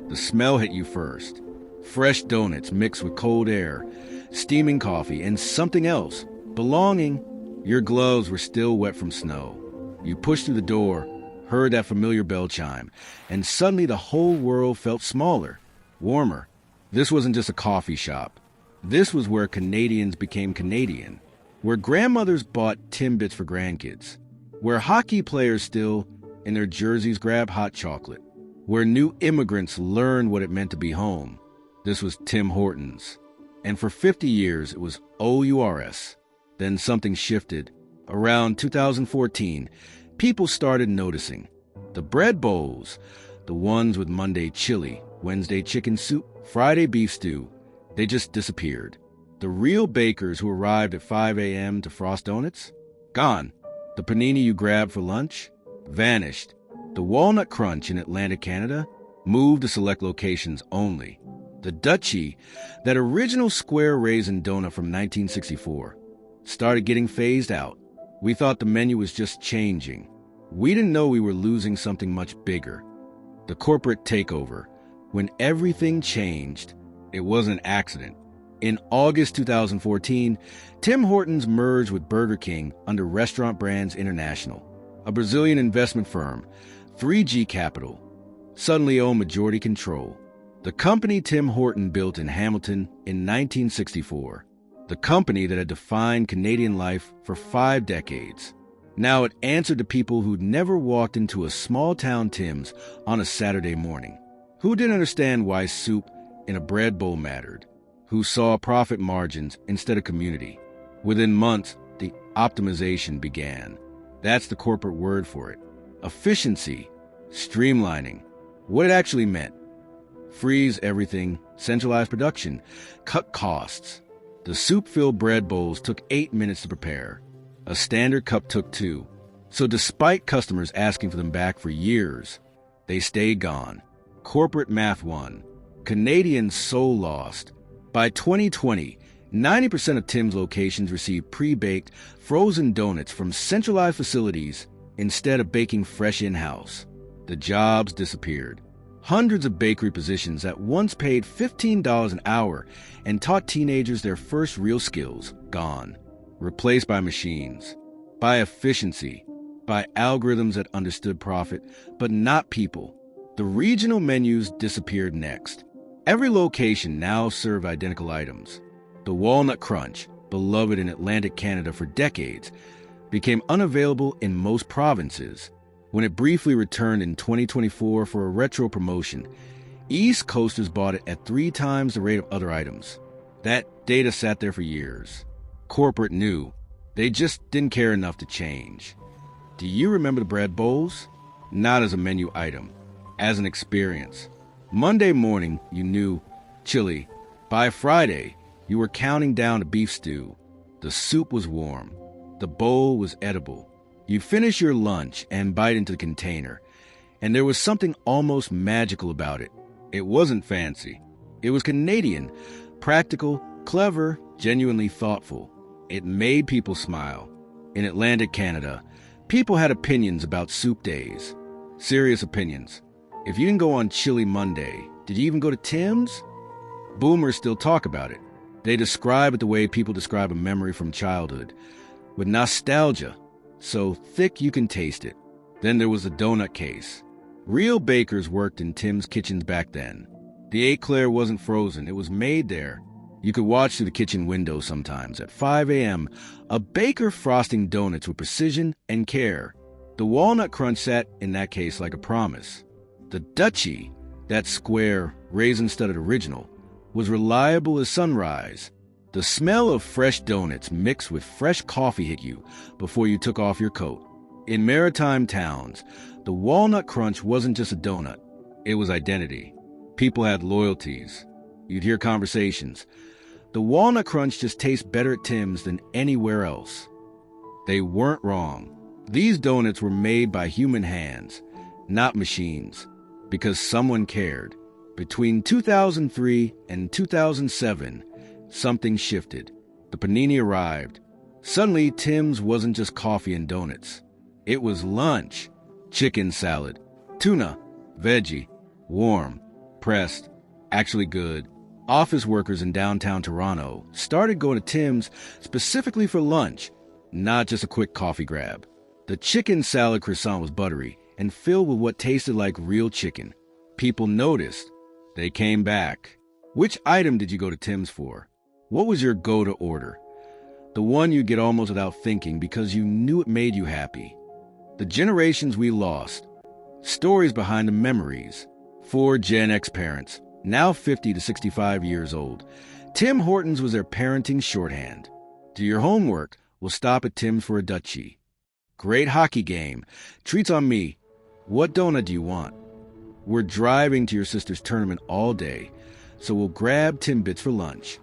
The smell hit you first. Fresh donuts mixed with cold air, steaming coffee, and something else. Belonging. Your gloves were still wet from snow. You pushed through the door, heard that familiar bell chime, and suddenly the whole world felt smaller, warmer. This wasn't just a coffee shop. This was where Canadians became Canadian, where grandmothers bought Timbits for grandkids, where hockey players still, in their jerseys, grab hot chocolate, where new immigrants learned what it meant to be home. This was Tim Hortons. And for 50 years, it was OURS. Then something shifted. Around 2014, people started noticing. The bread bowls, the ones with Monday chili, Wednesday chicken soup, Friday beef stew, they just disappeared. The real bakers who arrived at 5 a.m. to frost donuts? Gone. The panini you grabbed for lunch? Vanished. The Walnut Crunch in Atlantic Canada? Moved to select locations only. The Dutchie, that original square raisin donut from 1964, started getting phased out. We thought the menu was just changing. We didn't know we were losing something much bigger. The corporate takeover. When everything changed, it wasn't an accident. In August 2014, Tim Hortons merged with Burger King under Restaurant Brands International, a Brazilian investment firm. 3G Capital suddenly owned majority control. The company Tim Horton built in Hamilton in 1964. The company that had defined Canadian life for 5 decades. Now it answered to people who'd never walked into a small-town Tim's on a Saturday morning, who didn't understand why soup in a bread bowl mattered, who saw profit margins instead of community. Within months, the optimization began. That's the corporate word for it. Efficiency, streamlining. What it actually meant. Freeze everything, centralize production, cut costs. The soup-filled bread bowls took 8 minutes to prepare. A standard cup took 2. So despite customers asking for them back for years, they stayed gone. Corporate math won. Canadians soul lost. By 2020, 90% of Tim's locations received pre-baked, frozen donuts from centralized facilities instead of baking fresh in-house. The jobs disappeared. Hundreds of bakery positions that once paid $15 an hour and taught teenagers their first real skills, gone. Replaced by machines, by efficiency, by algorithms that understood profit, but not people. The regional menus disappeared next. Every location now served identical items. The Walnut Crunch, beloved in Atlantic Canada for decades, became unavailable in most provinces. When it briefly returned in 2024 for a retro promotion, East Coasters bought it at 3 times the rate of other items. That data sat there for years. Corporate knew. They just didn't care enough to change. Do you remember the bread bowls? Not as a menu item, as an experience. Monday morning, you knew chili. By Friday, you were counting down to beef stew. The soup was warm. The bowl was edible. You finish your lunch and bite into the container, and there was something almost magical about it. It wasn't fancy. It was Canadian, practical, clever, genuinely thoughtful. It made people smile. In Atlantic Canada, people had opinions about soup days. Serious opinions. If you didn't go on Chili Monday, did you even go to Tim's? Boomers still talk about it. They describe it the way people describe a memory from childhood, with nostalgia. So thick you can taste it. Then there was the donut case. Real bakers worked in Tim's kitchens back then. The eclair wasn't frozen, it was made there. You could watch through the kitchen window sometimes. At 5 a.m., a baker frosting donuts with precision and care. The Walnut Crunch sat, in that case, like a promise. The Dutchie, that square, raisin-studded original, was reliable as sunrise. The smell of fresh donuts mixed with fresh coffee hit you before you took off your coat. In maritime towns, the Walnut Crunch wasn't just a donut. It was identity. People had loyalties. You'd hear conversations. The Walnut Crunch just tastes better at Tim's than anywhere else. They weren't wrong. These donuts were made by human hands, not machines, because someone cared. Between 2003 and 2007, something shifted. The panini arrived. Suddenly, Tim's wasn't just coffee and donuts. It was lunch. Chicken salad, tuna, veggie, warm. pressed, actually good. Office workers in downtown Toronto started going to Tim's specifically for lunch, not just a quick coffee grab. The chicken salad croissant was buttery and filled with what tasted like real chicken. People noticed. They came back. Which item did you go to Tim's for? What was your go-to order? The one you get almost without thinking because you knew it made you happy. The generations we lost. Stories behind the memories. For Gen X parents, now 50 to 65 years old, Tim Hortons was their parenting shorthand. Do your homework, we'll stop at Tim's for a Dutchie. Great hockey game. Treats on me. What donut do you want? We're driving to your sister's tournament all day, so we'll grab Timbits for lunch.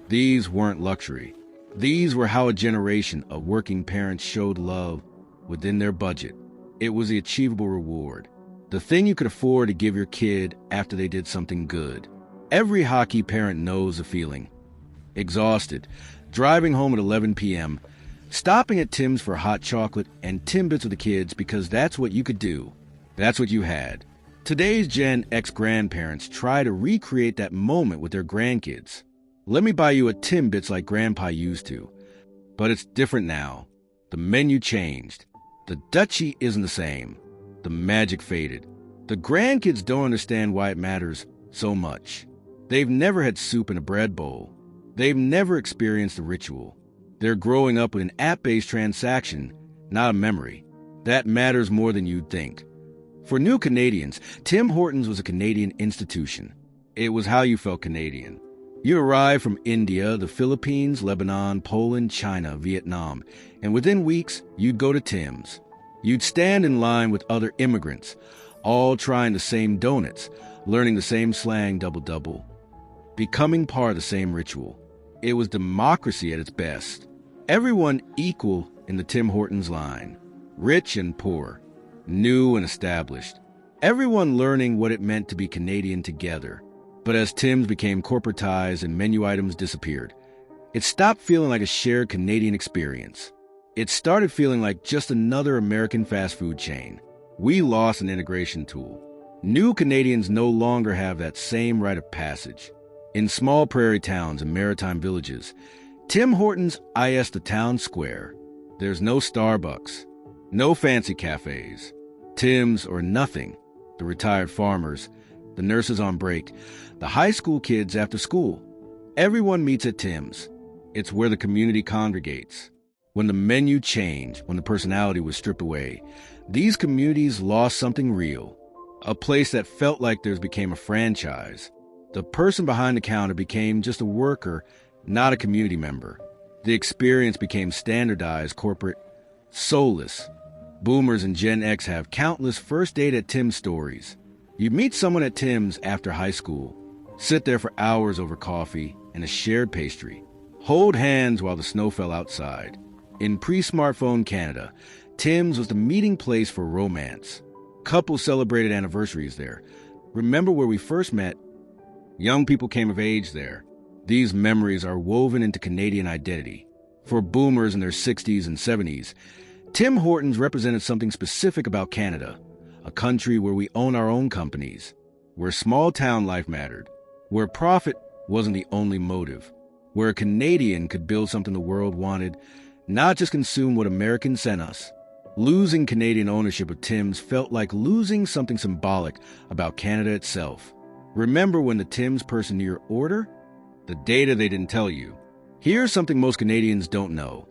These weren't luxury. These were how a generation of working parents showed love within their budget. It was the achievable reward. The thing you could afford to give your kid after they did something good. Every hockey parent knows the feeling. Exhausted, driving home at 11 p.m., stopping at Tim's for hot chocolate and Timbits with the kids because that's what you could do. That's what you had. Today's Gen X grandparents try to recreate that moment with their grandkids. Let me buy you a Timbits like Grandpa used to. But it's different now. The menu changed. The Dutchie isn't the same. The magic faded. The grandkids don't understand why it matters so much. They've never had soup in a bread bowl. They've never experienced the ritual. They're growing up with an app-based transaction, not a memory. That matters more than you'd think. For new Canadians, Tim Hortons was a Canadian institution. It was how you felt Canadian. You arrived from India, the Philippines, Lebanon, Poland, China, Vietnam, and within weeks, you'd go to Tim's. You'd stand in line with other immigrants, all trying the same donuts, learning the same slang double-double, becoming part of the same ritual. It was democracy at its best. Everyone equal in the Tim Hortons line, rich and poor, new and established. Everyone learning what it meant to be Canadian together. But as Tim's became corporatized and menu items disappeared, it stopped feeling like a shared Canadian experience. It started feeling like just another American fast food chain. We lost an integration tool. New Canadians no longer have that same rite of passage. In small prairie towns and maritime villages, Tim Hortons is the town square. There's no Starbucks, no fancy cafes, Tim's or nothing. The retired farmers, the nurses on break, the high school kids after school. Everyone meets at Tim's. It's where the community congregates. When the menu changed, when the personality was stripped away, these communities lost something real. A place that felt like theirs became a franchise. The person behind the counter became just a worker, not a community member. The experience became standardized, corporate, soulless. Boomers and Gen X have countless first date at Tim's stories. You meet someone at Tim's after high school, sit there for hours over coffee and a shared pastry, hold hands while the snow fell outside. In pre-smartphone Canada, Tim's was the meeting place for romance. Couples celebrated anniversaries there. Remember where we first met? Young people came of age there. These memories are woven into Canadian identity. For boomers in their 60s and 70s, Tim Hortons represented something specific about Canada, a country where we own our own companies, where small-town life mattered, where profit wasn't the only motive, where a Canadian could build something the world wanted, not just consume what Americans sent us. Losing Canadian ownership of Tim's felt like losing something symbolic about Canada itself. Remember when the Tim's person knew your order? The data they didn't tell you. Here's something most Canadians don't know.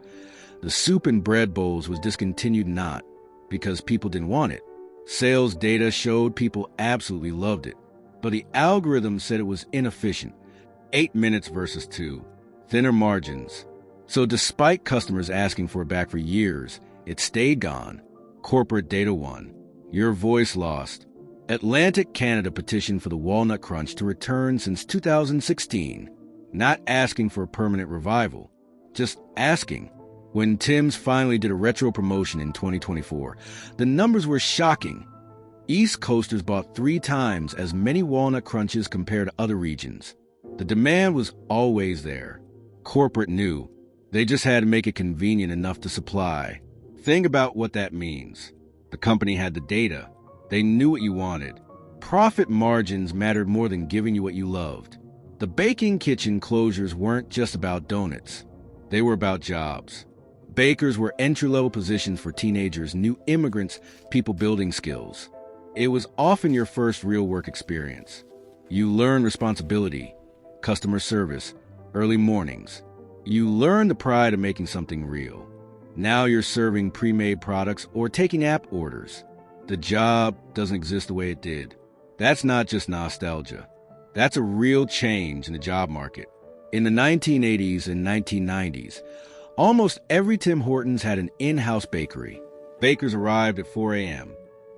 The soup and bread bowls was discontinued not because people didn't want it. Sales data showed people absolutely loved it. But the algorithm said it was inefficient. 8 minutes versus 2. Thinner margins. So despite customers asking for it back for years, it stayed gone. Corporate data won. Your voice lost. Atlantic Canada petitioned for the Walnut Crunch to return since 2016. Not asking for a permanent revival. Just asking. When Tim's finally did a retro promotion in 2024, the numbers were shocking. East Coasters bought 3 times as many Walnut Crunches compared to other regions. The demand was always there. Corporate knew. They just had to make it convenient enough to supply. Think about what that means. The company had the data. They knew what you wanted. Profit margins mattered more than giving you what you loved. The baking kitchen closures weren't just about donuts. They were about jobs. Bakers were entry-level positions for teenagers, new immigrants, people building skills. It was often your first real work experience. You learned responsibility, customer service, early mornings. You learned the pride of making something real. Now you're serving pre-made products or taking app orders. The job doesn't exist the way it did. That's not just nostalgia. That's a real change in the job market. In the 1980s and 1990s, almost every Tim Hortons had an in-house bakery. Bakers arrived at 4 a.m.,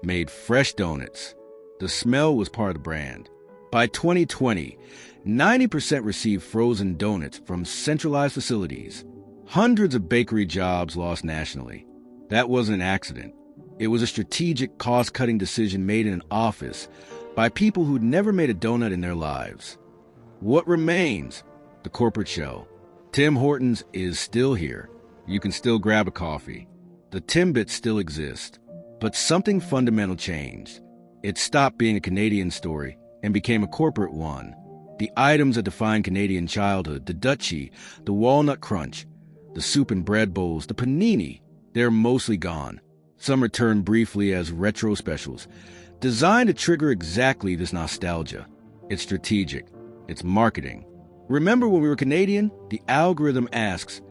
made fresh donuts. The smell was part of the brand. By 2020, 90% received frozen donuts from centralized facilities. Hundreds of bakery jobs lost nationally. That wasn't an accident. It was a strategic, cost-cutting decision made in an office by people who'd never made a donut in their lives. What remains? The corporate shell. Tim Hortons is still here. You can still grab a coffee. The Timbits still exist. But something fundamental changed. It stopped being a Canadian story and became a corporate one. The items that defined Canadian childhood, the Dutchie, the Walnut Crunch, the soup and bread bowls, the panini, they're mostly gone. Some returned briefly as retro specials, designed to trigger exactly this nostalgia. It's strategic. It's marketing. Remember when we were Canadian? The algorithm asks,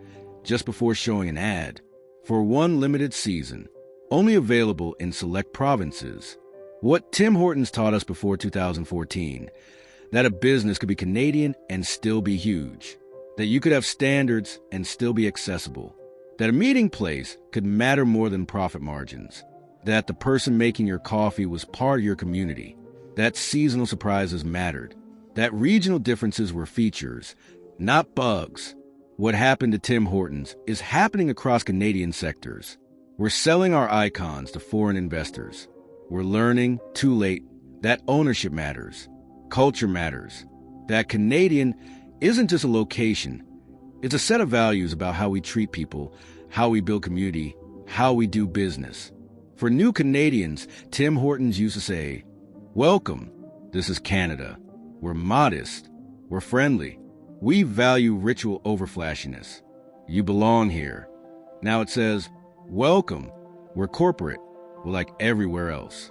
just before showing an ad, for one limited season, only available in select provinces. What Tim Hortons taught us before 2014, that a business could be Canadian and still be huge, that you could have standards and still be accessible, that a meeting place could matter more than profit margins, that the person making your coffee was part of your community, that seasonal surprises mattered, that regional differences were features, not bugs. What happened to Tim Hortons is happening across Canadian sectors. We're selling our icons to foreign investors. We're learning, too late, that ownership matters, culture matters, that Canadian isn't just a location. It's a set of values about how we treat people, how we build community, how we do business. For new Canadians, Tim Hortons used to say, "Welcome, this is Canada. We're modest. We're friendly. We value ritual over flashiness. You belong here." Now it says, "Welcome. We're corporate. We're like everywhere else."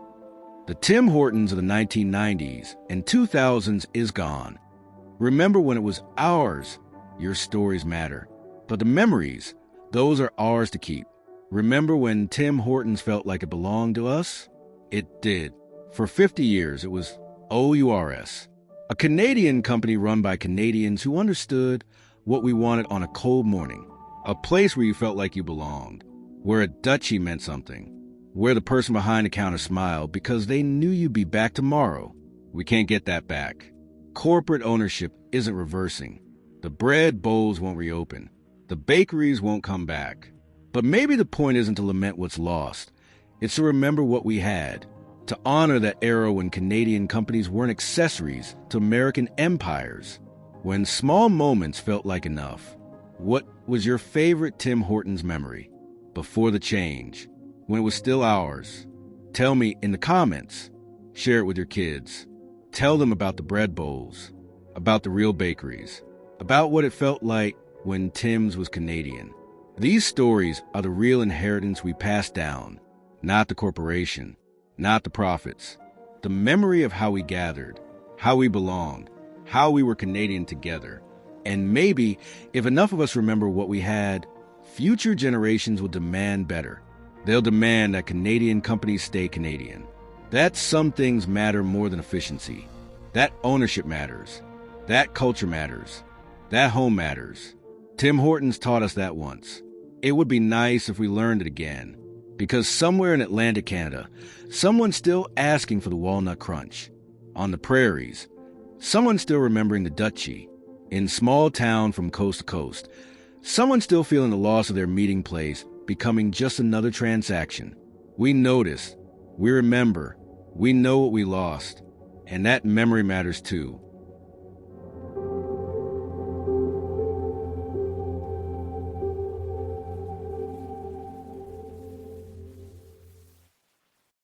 The Tim Hortons of the 1990s and 2000s is gone. Remember when it was ours? Your stories matter. But the memories, those are ours to keep. Remember when Tim Hortons felt like it belonged to us? It did. For 50 years, it was OURS, a Canadian company run by Canadians who understood what we wanted on a cold morning, a place where you felt like you belonged, where a Dutchie meant something, where the person behind the counter smiled because they knew you'd be back tomorrow. We can't get that back. Corporate ownership isn't reversing. The bread bowls won't reopen. The bakeries won't come back. But maybe the point isn't to lament what's lost. It's to remember what we had, to honor that era when Canadian companies weren't accessories to American empires, when small moments felt like enough. What was your favorite Tim Hortons memory before the change, when it was still ours? Tell me in the comments. Share it with your kids. Tell them about the bread bowls, about the real bakeries, about what it felt like when Tim's was Canadian. These stories are the real inheritance we pass down, not the corporation, not the profits. The memory of how we gathered, how we belonged, how we were Canadian together. And maybe, if enough of us remember what we had, future generations will demand better. They'll demand that Canadian companies stay Canadian. That some things matter more than efficiency. That ownership matters. That culture matters. That home matters. Tim Hortons taught us that once. It would be nice if we learned it again. Because somewhere in Atlantic Canada, someone's still asking for the Walnut Crunch. On the prairies, someone's still remembering the Dutchie. In small town from coast to coast, someone's still feeling the loss of their meeting place becoming just another transaction. We notice, we remember, we know what we lost, and that memory matters too.